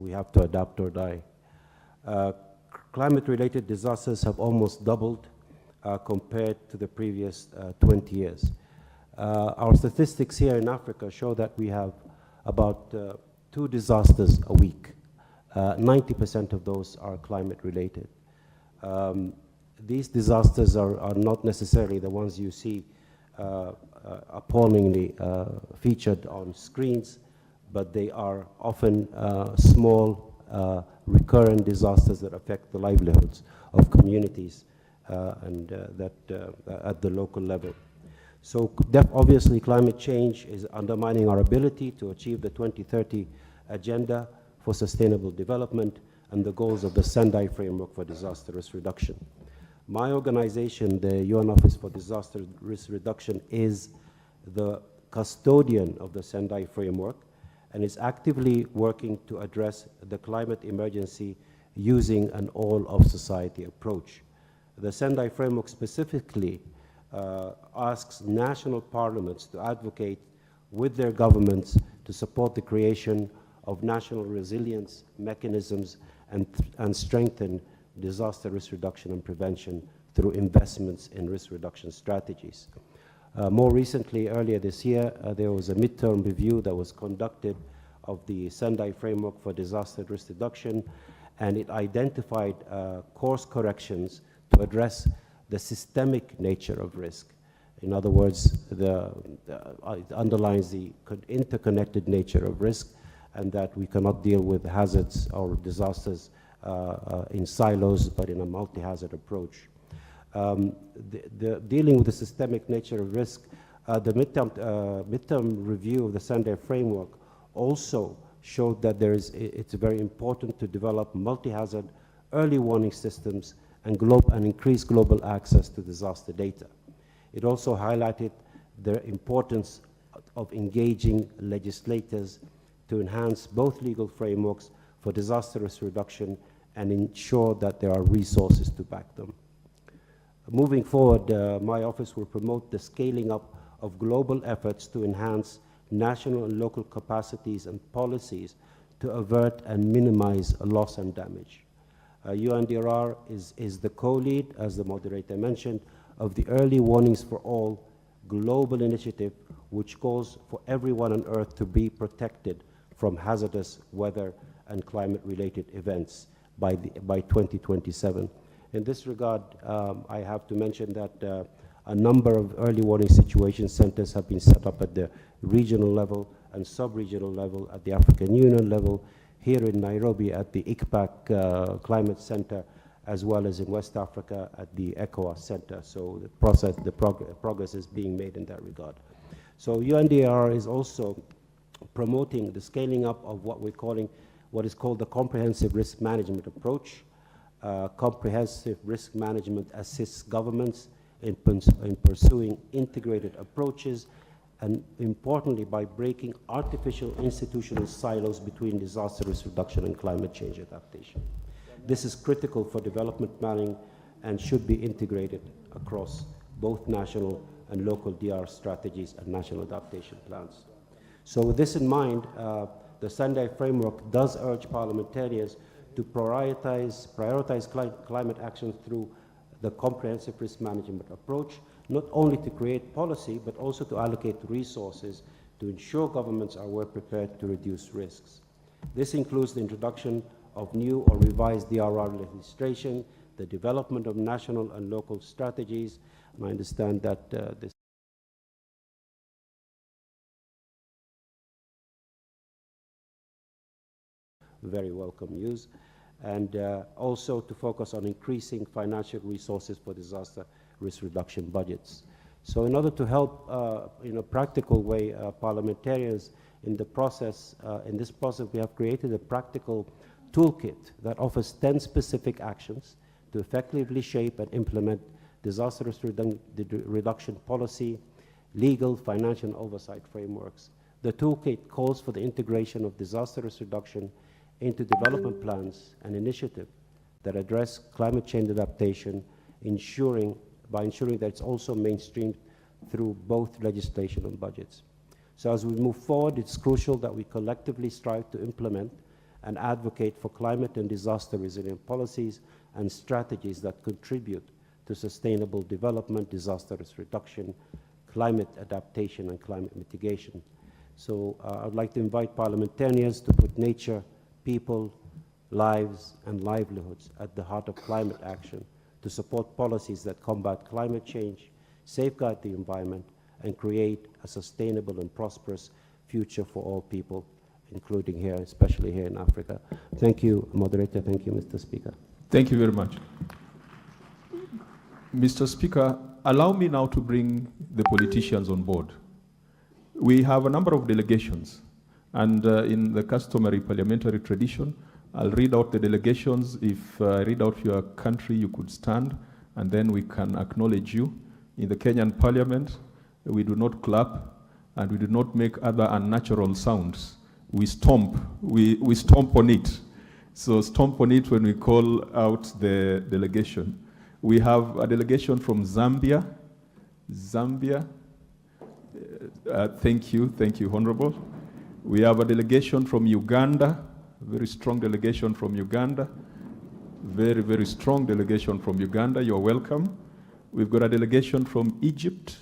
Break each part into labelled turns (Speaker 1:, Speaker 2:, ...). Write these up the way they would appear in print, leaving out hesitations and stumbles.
Speaker 1: We have to adapt or die. Climate-related disasters have almost doubled compared to the previous 20 years. Our statistics here in Africa show that we have about 2 disasters a week. 90% of those are climate-related. These disasters are not necessarily the ones you see appallingly featured on screens, but they are often small, recurrent disasters that affect the livelihoods of communities at the local level. So obviously climate change is undermining our ability to achieve the 2030 Agenda for Sustainable Development and the goals of the Sendai Framework for Disaster Risk Reduction. My organization, the UN Office for Disaster Risk Reduction, is the custodian of the Sendai Framework and is actively working to address the climate emergency using an all-of-society approach. The Sendai Framework specifically asks national parliaments to advocate with their governments to support the creation of national resilience mechanisms and strengthen disaster risk reduction and prevention through investments in risk reduction strategies. More recently, earlier this year, there was a midterm review that was conducted of the Sendai Framework for Disaster Risk Reduction, and it identified course corrections to address the systemic nature of risk. In other words, it underlines the interconnected nature of risk, and that we cannot deal with hazards or disasters in silos, but in a multi-hazard approach. Dealing with the systemic nature of risk, the midterm review of the Sendai Framework also showed that it's very important to develop multi-hazard early warning systems and increase global access to disaster data. It also highlighted the importance of engaging legislators to enhance both legal frameworks for disaster risk reduction and ensure that there are resources to back them. Moving forward, my office will promote the scaling up of global efforts to enhance national and local capacities and policies to avert and minimize loss and damage. UNDRR is the co-lead, as the moderator mentioned, of the Early Warnings for All global initiative, which calls for everyone on Earth to be protected from hazardous weather and climate-related events by 2027. In this regard, I have to mention that a number of early warning situation centers have been set up at the regional level and sub-regional level, at the African Union level, here in Nairobi at the ICPAC Climate Center, as well as in West Africa at the ECOWAS Center. So the progress is being made in that regard. So UNDR is also promoting the scaling up of what is called the comprehensive risk management approach. Comprehensive risk management assists governments in pursuing integrated approaches, and importantly, by breaking artificial institutional silos between disaster risk reduction and climate change adaptation. This is critical for development planning and should be integrated across both national and local DR strategies and national adaptation plans. So with this in mind, the Sendai Framework does urge parliamentarians to prioritize climate action through the comprehensive risk management approach, not only to create policy, but also to allocate resources to ensure governments are well prepared to reduce risks. This includes the introduction of new or revised DRR legislation, the development of national and local strategies, and I understand that this very welcome news, and also to focus on increasing financial resources for disaster risk reduction budgets. So in order to help in a practical way parliamentarians in this process, we have created a practical toolkit that offers 10 specific actions to effectively shape and implement disaster risk reduction policy, legal, financial, and oversight frameworks. The toolkit calls for the integration of disaster risk reduction into development plans and initiatives that address climate change adaptation, by ensuring that it's also mainstreamed through both legislation and budgets. So as we move forward, it's crucial that we collectively strive to implement and advocate for climate and disaster resilient policies and strategies that contribute to sustainable development, disaster risk reduction, climate adaptation, and climate mitigation. So I'd like to invite parliamentarians to put nature, people, lives, and livelihoods at the heart of climate action, to support policies that combat climate change, safeguard the environment, and create a sustainable and prosperous future for all people, including here, especially here in Africa. Thank you, Moderator. Thank you, Mr. Speaker.
Speaker 2: Thank you very much. Mr. Speaker, allow me now to bring the politicians on board. We have a number of delegations, and in the customary parliamentary tradition, I'll read out the delegations. If I read out your country, you could stand, and then we can acknowledge you. In the Kenyan Parliament, we do not clap, and we do not make other unnatural sounds. We stomp. We stomp on it. So stomp on it when we call out the delegation. We have a delegation from Zambia. Zambia. Thank you, Honorable. We have a delegation from Uganda, a very strong delegation from Uganda. Very, very strong delegation from Uganda. You're welcome. We've got a delegation from Egypt.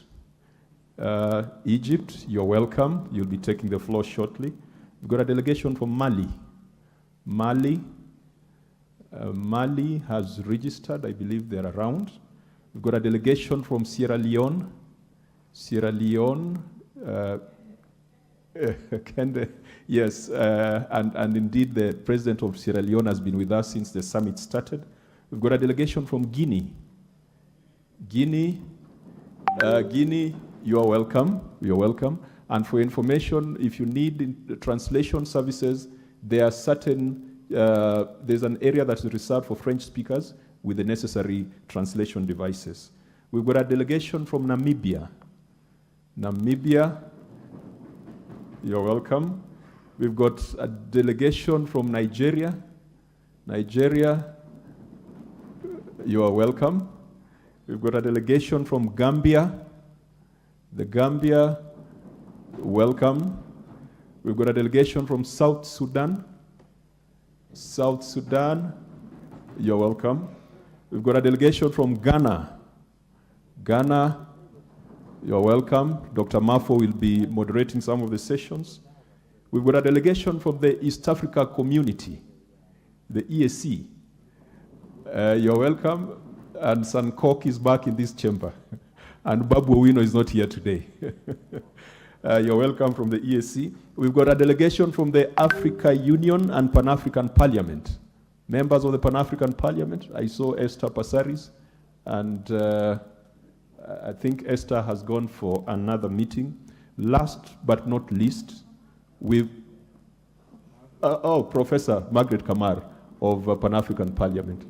Speaker 2: Egypt, you're welcome. You'll be taking the floor shortly. We've got a delegation from Mali. Mali has registered. I believe they're around. We've got a delegation from Sierra Leone. Sierra Leone, yes, and indeed the president of Sierra Leone has been with us since the summit started. We've got a delegation from Guinea. Guinea, you are welcome. You're welcome. And for information, if you need translation services, there are certain, there's an area that is reserved for French speakers with the necessary translation devices. We've got a delegation from Namibia. Namibia, you're welcome. We've got a delegation from Nigeria. Nigeria, you are welcome. We've got a delegation from Gambia. The Gambia, welcome. We've got a delegation from South Sudan. South Sudan, you're welcome. We've got a delegation from Ghana. Ghana, you're welcome. Dr. Mafo will be moderating some of the sessions. We've got a delegation from the East Africa Community, the EAC. You're welcome. And Sankok is back in this chamber. And Babu Owino is not here today. You're welcome from the EAC. We've got a delegation from the Africa Union and Pan-African Parliament. Members of the Pan-African Parliament, I saw Esther Passaris, and I think Esther has gone for another meeting. Last but not least, we've, Professor Margaret Kamar of Pan-African Parliament.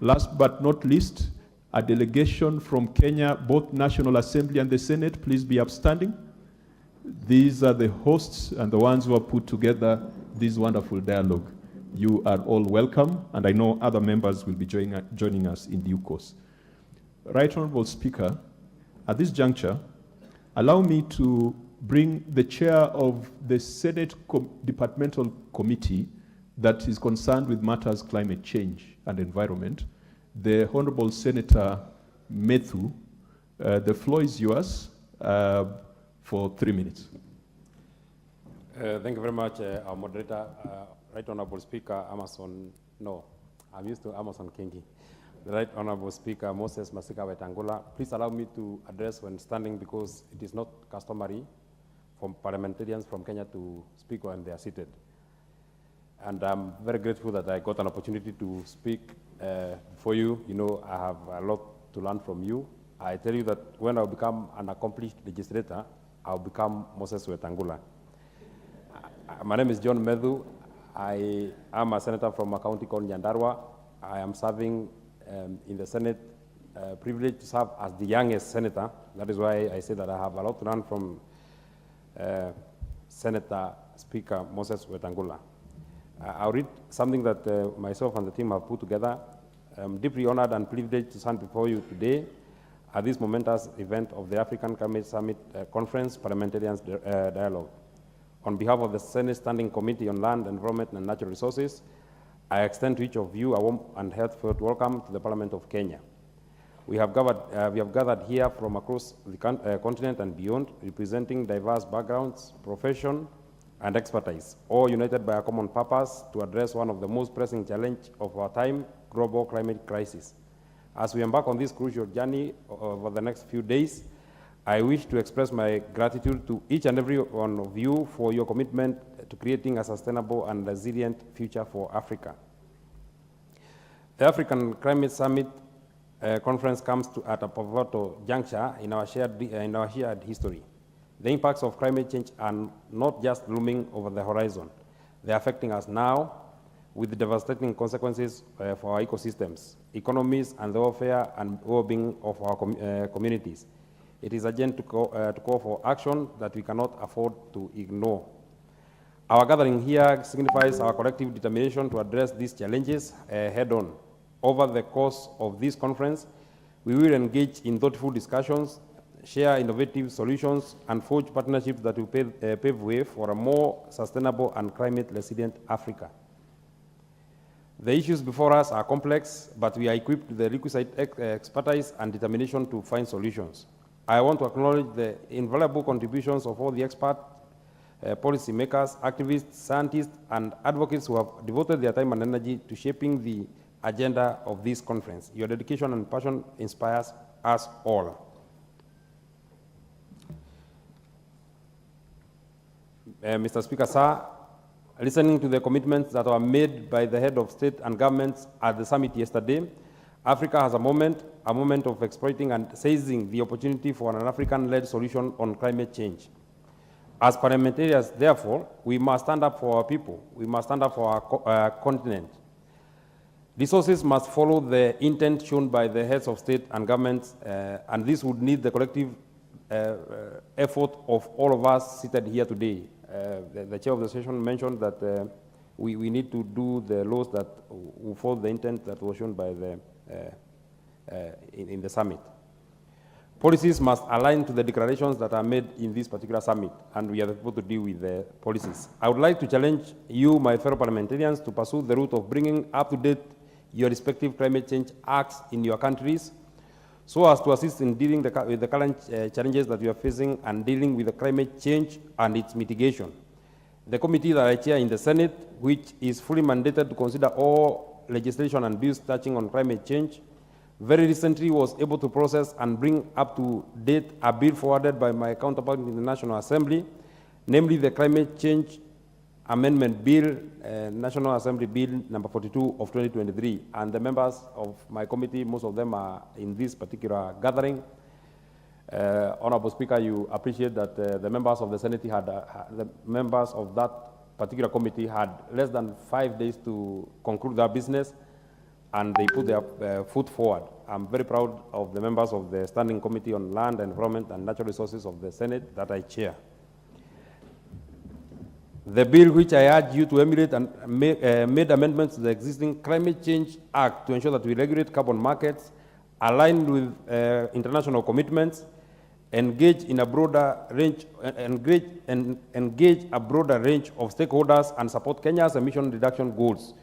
Speaker 2: Last but not least, a delegation from Kenya, both National Assembly and the Senate, please be upstanding. These are the hosts and the ones who have put together this wonderful dialogue. You are all welcome, and I know other members will be joining us in due course. Right Honorable Speaker, at this juncture, allow me to bring the chair of the Senate Departmental Committee that is concerned with matters climate change and environment, the Honorable Senator Methu. The floor is yours for 3 minutes.
Speaker 3: Thank you very much, our moderator. Right Honorable Speaker, I'm used to Amason Kingi. The Right Honorable Speaker, Moses Masika Wetangula, please allow me to address when standing because it is not customary for parliamentarians from Kenya to speak when they are seated. And I'm very grateful that I got an opportunity to speak for you. You know, I have a lot to learn from you. I tell you that when I become an accomplished legislator, I'll become Moses Wetangula. My name is John Methu. I am a senator from a county called Nyandarua. I am serving in the Senate, privileged to serve as the youngest senator. That is why I say that I have a lot to learn from Senator Speaker Moses Wetangula. I'll read something that myself and the team have put together. I'm deeply honored and privileged to stand before you today at this momentous event of the African Climate Summit Conference Parliamentarians Dialogue. on behalf of the Senate Standing Committee on Land, Environment and Natural Resources, I extend to each of you a warm and heartfelt welcome to the Parliament of Kenya. We have gathered here from across the continent and beyond, representing diverse backgrounds, profession, and expertise, all united by a common purpose to address one of the most pressing challenges of our time, global climate crisis. As we embark on this crucial journey over the next few days, I wish to express my gratitude to each and every one of you for your commitment to creating a sustainable and resilient future for Africa. The African Climate Summit conference comes at a pivotal juncture in our shared history. The impacts of climate change are not just looming over the horizon. They are affecting us now with devastating consequences for our ecosystems, economies, and the welfare and well-being of our communities. It is urgent to call for action that we cannot afford to ignore. Our gathering here signifies our collective determination to address these challenges head-on. Over the course of this conference, we will engage in thoughtful discussions, share innovative solutions, and forge partnerships that will pave way for a more sustainable and climate-resilient Africa. The issues before us are complex, but we are equipped with the requisite expertise and determination to find solutions. I want to acknowledge the invaluable contributions of all the experts, policymakers, activists, scientists, and advocates who have devoted their time and energy to shaping the agenda of this conference. Your dedication and passion inspires us all. Mr. Speaker, sir, listening to the commitments that were made by the head of state and governments at the summit yesterday, Africa has a moment of exploiting and seizing the opportunity for an African-led solution on climate change. As parliamentarians, therefore, we must stand up for our people. We must stand up for our continent. Resources must follow the intent shown by the heads of state and governments, and this would need the collective effort of all of us seated here today. The chair of the session mentioned that we need to do the laws that will follow the intent that was shown by the in the summit. Policies must align to the declarations that are made in this particular summit, and we are able to deal with the policies. I would like to challenge you, my fellow parliamentarians, to pursue the route of bringing up to date your respective climate change acts in your countries, so as to assist in dealing with the current challenges that we are facing and dealing with the climate change and its mitigation. The committee that I chair in the Senate, which is fully mandated to consider all legislation and bills touching on climate change, very recently was able to process and bring up to date a bill forwarded by my counterpart in the National Assembly, namely the Climate Change Amendment Bill, National Assembly Bill number 42 of 2023. And the members of my committee, most of them are in this particular gathering. Honorable Speaker, you appreciate that the members of the Senate the members of that particular committee had less than 5 days to conclude their business, and they put their foot forward. I'm very proud of the members of the Standing Committee on Land, Environment and Natural Resources of the Senate that I chair. The bill which I urge you to emulate and made amendments to the existing Climate Change Act to ensure that we regulate carbon markets, align with international commitments, engage a broader range of stakeholders, and support Kenya's emission reduction goals.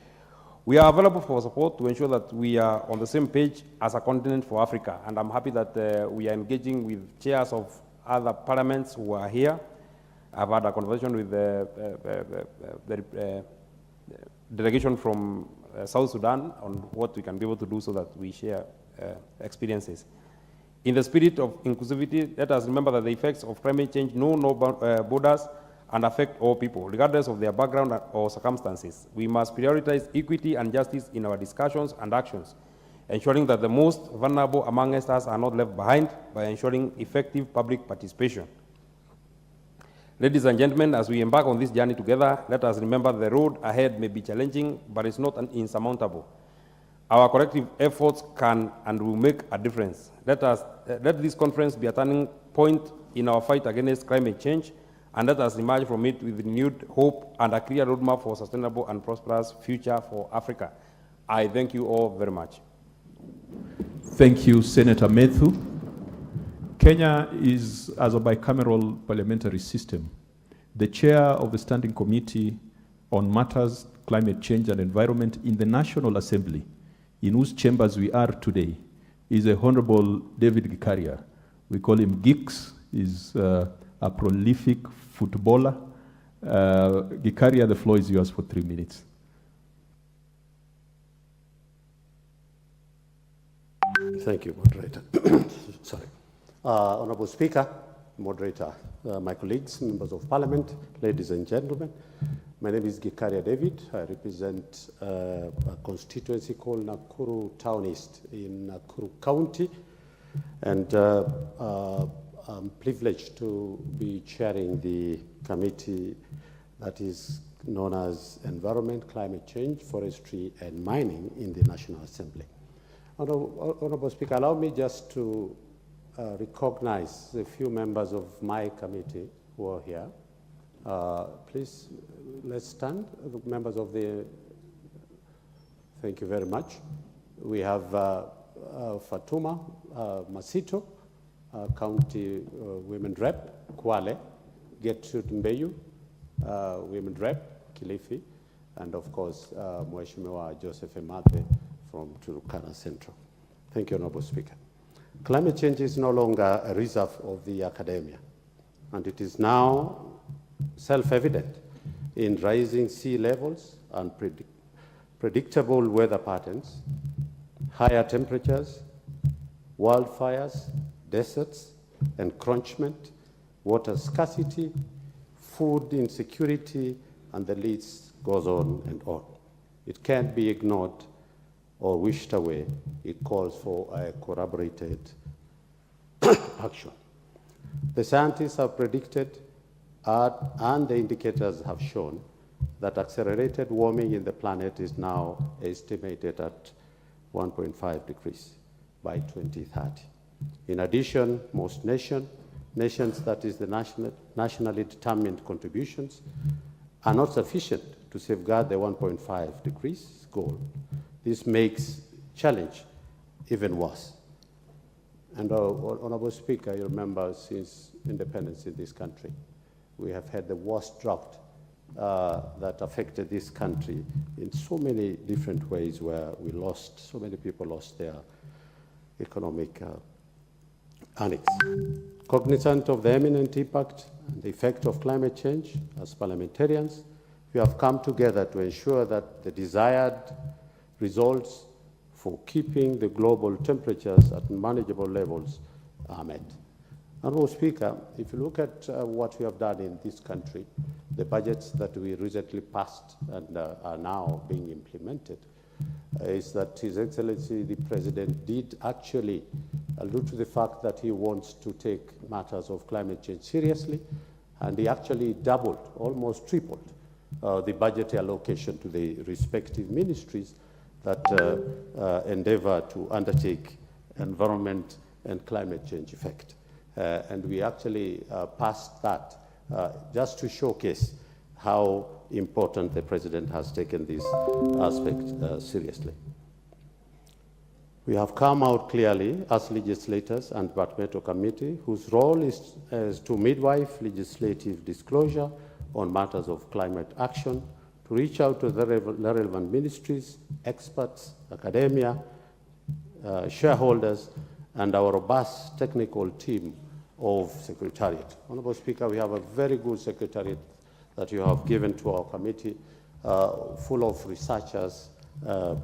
Speaker 3: We are available for support to ensure that we are on the same page as a continent for Africa, and I'm happy that we are engaging with chairs of other parliaments who are here. I've had a conversation with the delegation from South Sudan on what we can be able to do so that we share experiences. In the spirit of inclusivity, let us remember that the effects of climate change know no borders and affect all people, regardless of their background or circumstances. We must prioritize equity and justice in our discussions and actions, ensuring that the most vulnerable amongst us are not left behind by ensuring effective public participation. Ladies and gentlemen, as we embark on this journey together, let us remember the road ahead may be challenging, but it's not insurmountable. Our collective efforts can and will make a difference. Let this conference be a turning point in our fight against climate change, and let us emerge from it with renewed hope and a clear roadmap for a sustainable and prosperous future for Africa. I thank you all very much.
Speaker 2: Thank you, Senator Methu. Kenya has a bicameral parliamentary system. the chair of the Standing Committee on Matters, Climate Change and Environment in the National Assembly, in whose chambers we are today, is a Honorable David Gikaria. We call him Geeks. He's a prolific footballer. Gikaria, the floor is yours for 3 minutes.
Speaker 4: Thank you, moderator. Sorry. Honorable Speaker, moderator, my colleagues, members of Parliament, ladies and gentlemen, my name is Gikaria David. I represent a constituency called Nakuru Town East in Nakuru County, and I'm privileged to be chairing the committee that is known as Environment, Climate Change, Forestry and Mining in the National Assembly. Honorable Speaker, allow me just to recognize a few members of my committee who are here. Please, let's stand. The members of the, thank you very much. We have Fatuma Masito, County Women Rep, Kwale, Gertrude Mbeyu, Women Rep, Kilifi, and of course, Mheshimiwa Joseph Emathe from Turkana Central. Thank you, Honorable Speaker. Climate change is no longer a reserve of the academia, and it is now self-evident in rising sea levels and predictable weather patterns, higher temperatures, wildfires, deserts, encroachment, water scarcity, food insecurity, and the list goes on and on. It can't be ignored or wished away. It calls for a corroborated action. The scientists have predicted and the indicators have shown that accelerated warming in the planet is now estimated at 1.5 degrees by 2030. In addition, most nations, that is the nationally determined contributions, are not sufficient to safeguard the 1.5 degrees goal. This makes challenge even worse. And Honorable Speaker, you remember since independence in this country, we have had the worst drought that affected this country in so many different ways, where we lost, so many people lost their economic earnings. Cognizant of the imminent impact and the effect of climate change, as parliamentarians, we have come together to ensure that the desired results for keeping the global temperatures at manageable levels are met. Honorable Speaker, if you look at what we have done in this country, the budgets that we recently passed and are now being implemented, is that His Excellency the President did actually allude to the fact that he wants to take matters of climate change seriously, and he actually doubled, almost tripled, the budget allocation to the respective ministries that endeavor to undertake environment and climate change effect. And we actually passed that just to showcase how important the President has taken this aspect seriously. We have come out clearly as legislators and departmental committee, whose role is to midwife legislative disclosure on matters of climate action, to reach out to the relevant ministries, experts, academia, shareholders, and our robust technical team of Secretariat. Honorable Speaker, we have a very good Secretariat that you have given to our committee, full of researchers,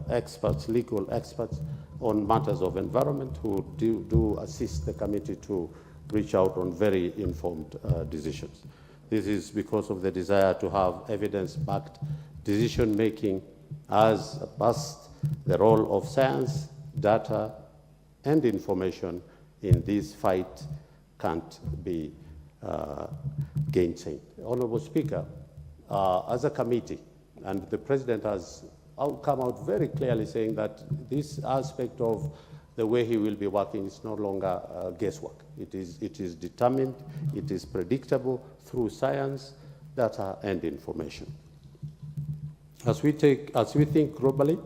Speaker 4: experts, legal experts on matters of environment, who do assist the committee to reach out on very informed decisions. This is because of the desire to have evidence-backed decision-making, as the role of science, data, and information in this fight can't be gainsaid. Honorable Speaker, as a committee, and the President has come out very clearly saying that this aspect of the way he will be working is no longer guesswork. It is determined, it is predictable through science, data, and information. As we think globally,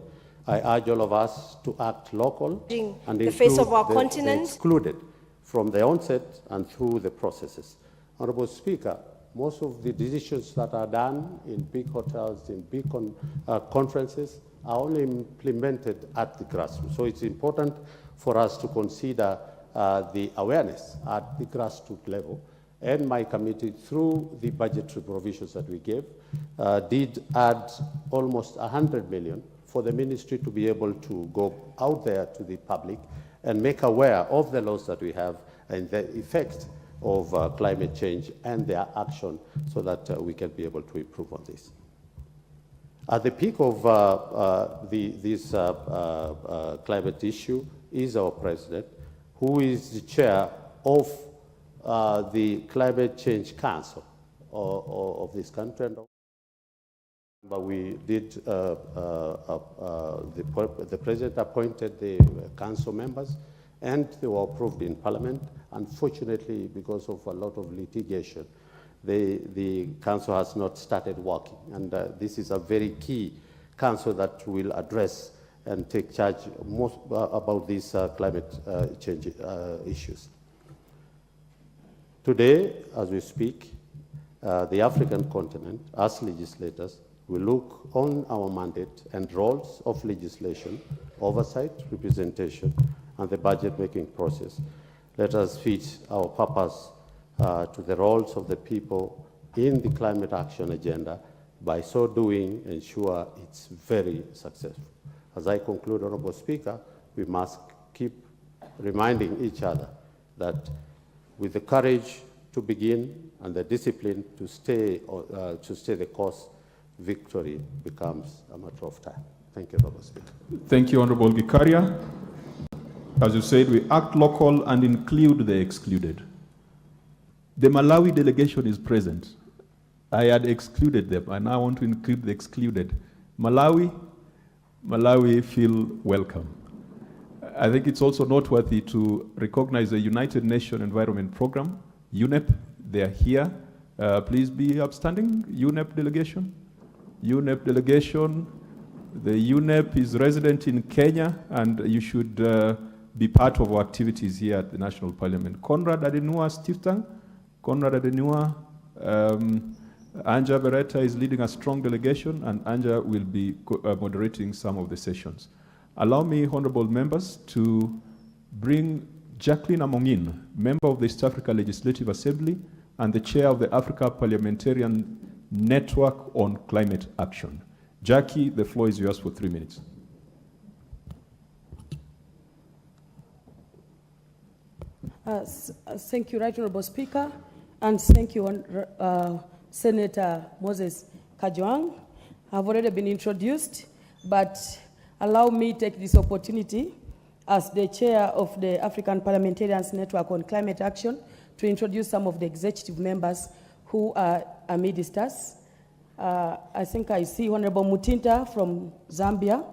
Speaker 4: I urge all of us to act local and
Speaker 5: the face of our
Speaker 4: the
Speaker 5: continent.
Speaker 4: excluded from the onset and through the processes. Honorable Speaker, most of the decisions that are done in big hotels, in big conferences, are only implemented at the grassroots. So it's important for us to consider the awareness at the grassroots level. And my committee, through the budgetary provisions that we gave, did add almost 100 million for the ministry to be able to go out there to the public and make aware of the laws that we have and the effect of climate change and their action so that we can be able to improve on this. At the peak of this climate issue is our president, who is the chair of the Climate Change Council of this country. But we did, the president appointed the council members and they were approved in Parliament. Unfortunately, because of a lot of litigation, the council has not started working. And this is a very key council that will address and take charge most about these climate change issues. Today, as we speak, the African continent, as legislators, we look on our mandate and roles of legislation, oversight, representation, and the budget-making process. Let us fit our purpose to the roles of the people in the climate action agenda. By so doing, ensure it's very successful. As I conclude, Honorable Speaker, we must keep reminding each other that with the courage to begin and the discipline to stay the course, victory becomes a matter of time. Thank you, Honorable Speaker.
Speaker 2: Thank you, Honorable Gikaria. As you said, we act local and include the excluded. The Malawi delegation is present. I had excluded them, and I want to include the excluded. Malawi feel welcome. I think it's also noteworthy to recognize the United Nations Environment Program, UNEP. They are here. Please be upstanding, UNEP delegation. UNEP delegation. The UNEP is resident in Kenya, and you should be part of our activities here at the National Parliament. Conrad Adenua Stifter. Conrad Adenua. Anja Beretta is leading a strong delegation, and Anja will be moderating some of the sessions. Allow me, honorable members, to bring Jacqueline Amongin, member of the East Africa Legislative Assembly and the chair of the Africa Parliamentarian Network on Climate Action. Jackie, the floor is yours for 3 minutes.
Speaker 5: Thank you, Right Honorable Speaker, and thank you, Senator Moses Kajwang. I've already been introduced, but allow me to take this opportunity as the chair of the African Parliamentarians Network on Climate Action to introduce some of the executive members who are amidst us. I think I see Honorable Mutinta from Zambia.